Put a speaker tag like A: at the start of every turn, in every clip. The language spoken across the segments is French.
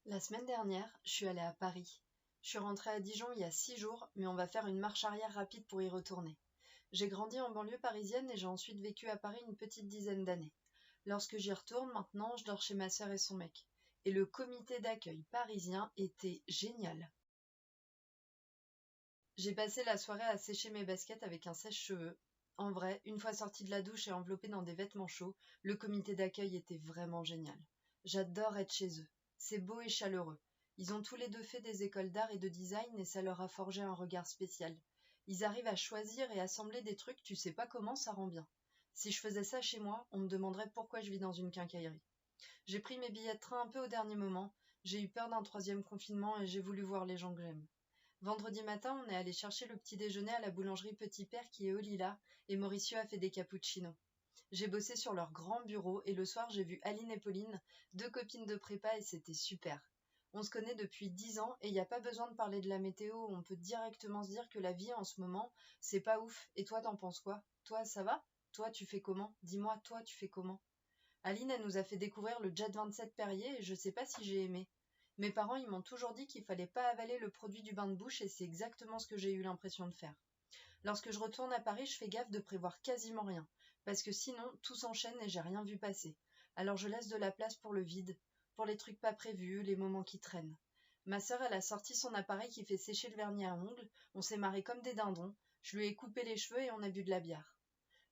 A: La semaine dernière, je suis allée à Paris. Je suis rentrée à Dijon il y a 6 jours, mais on va faire une marche arrière rapide pour y retourner. J'ai grandi en banlieue parisienne et j'ai ensuite vécu à Paris une petite dizaine d'années. Lorsque j'y retourne maintenant, je dors chez ma sœur et son mec. Et le comité d'accueil parisien était génial. J'ai passé la soirée à sécher mes baskets avec un sèche-cheveux. En vrai, une fois sortie de la douche et enveloppée dans des vêtements chauds, le comité d'accueil était vraiment génial. J'adore être chez eux. C'est beau et chaleureux. Ils ont tous les deux fait des écoles d'art et de design et ça leur a forgé un regard spécial. Ils arrivent à choisir et assembler des trucs, tu sais pas comment, ça rend bien. Si je faisais ça chez moi, on me demanderait pourquoi je vis dans une quincaillerie. J'ai pris mes billets de train un peu au dernier moment, j'ai eu peur d'un troisième confinement et j'ai voulu voir les gens que j'aime. Vendredi matin, on est allé chercher le petit déjeuner à la boulangerie Petit Père qui est au Lilas et Mauricio a fait des cappuccinos. J'ai bossé sur leur grand bureau et le soir j'ai vu Aline et Pauline, deux copines de prépa et c'était super. On se connaît depuis 10 ans et il n'y a pas besoin de parler de la météo, on peut directement se dire que la vie en ce moment, c'est pas ouf. Et toi, t'en penses quoi? Toi, ça va? Toi, tu fais comment? Dis-moi, toi, tu fais comment? Aline, elle nous a fait découvrir le Jet 27 Perrier et je sais pas si j'ai aimé. Mes parents, ils m'ont toujours dit qu'il fallait pas avaler le produit du bain de bouche et c'est exactement ce que j'ai eu l'impression de faire. Lorsque je retourne à Paris, je fais gaffe de prévoir quasiment rien, parce que sinon, tout s'enchaîne et j'ai rien vu passer. Alors je laisse de la place pour le vide, pour les trucs pas prévus, les moments qui traînent. Ma sœur, elle a sorti son appareil qui fait sécher le vernis à ongles, on s'est marré comme des dindons, je lui ai coupé les cheveux et on a bu de la bière.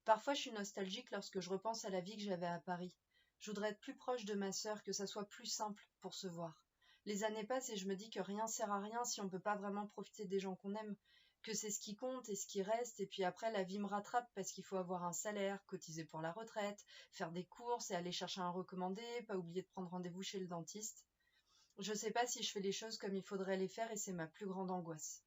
A: Parfois, je suis nostalgique lorsque je repense à la vie que j'avais à Paris. Je voudrais être plus proche de ma sœur, que ça soit plus simple pour se voir. Les années passent et je me dis que rien sert à rien si on ne peut pas vraiment profiter des gens qu'on aime, que c'est ce qui compte et ce qui reste, et puis après la vie me rattrape parce qu'il faut avoir un salaire, cotiser pour la retraite, faire des courses et aller chercher un recommandé, pas oublier de prendre rendez-vous chez le dentiste. Je sais pas si je fais les choses comme il faudrait les faire et c'est ma plus grande angoisse.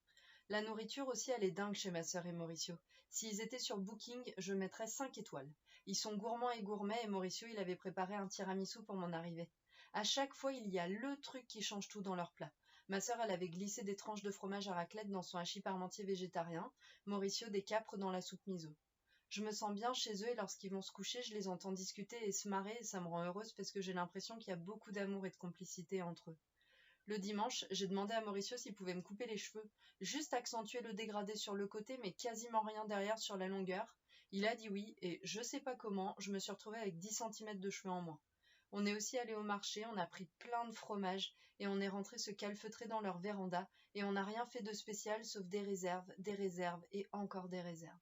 A: La nourriture aussi, elle est dingue chez ma sœur et Mauricio. S'ils étaient sur Booking, je mettrais 5 étoiles. Ils sont gourmands et gourmets et Mauricio, il avait préparé un tiramisu pour mon arrivée. À chaque fois, il y a le truc qui change tout dans leur plat. Ma sœur, elle avait glissé des tranches de fromage à raclette dans son hachis parmentier végétarien. Mauricio, des capres dans la soupe miso. Je me sens bien chez eux et lorsqu'ils vont se coucher, je les entends discuter et se marrer et ça me rend heureuse parce que j'ai l'impression qu'il y a beaucoup d'amour et de complicité entre eux. Le dimanche, j'ai demandé à Mauricio s'il pouvait me couper les cheveux, juste accentuer le dégradé sur le côté, mais quasiment rien derrière sur la longueur. Il a dit oui, et je sais pas comment, je me suis retrouvée avec 10 centimètres de cheveux en moins. On est aussi allé au marché, on a pris plein de fromages, et on est rentré se calfeutrer dans leur véranda, et on n'a rien fait de spécial sauf des réserves et encore des réserves.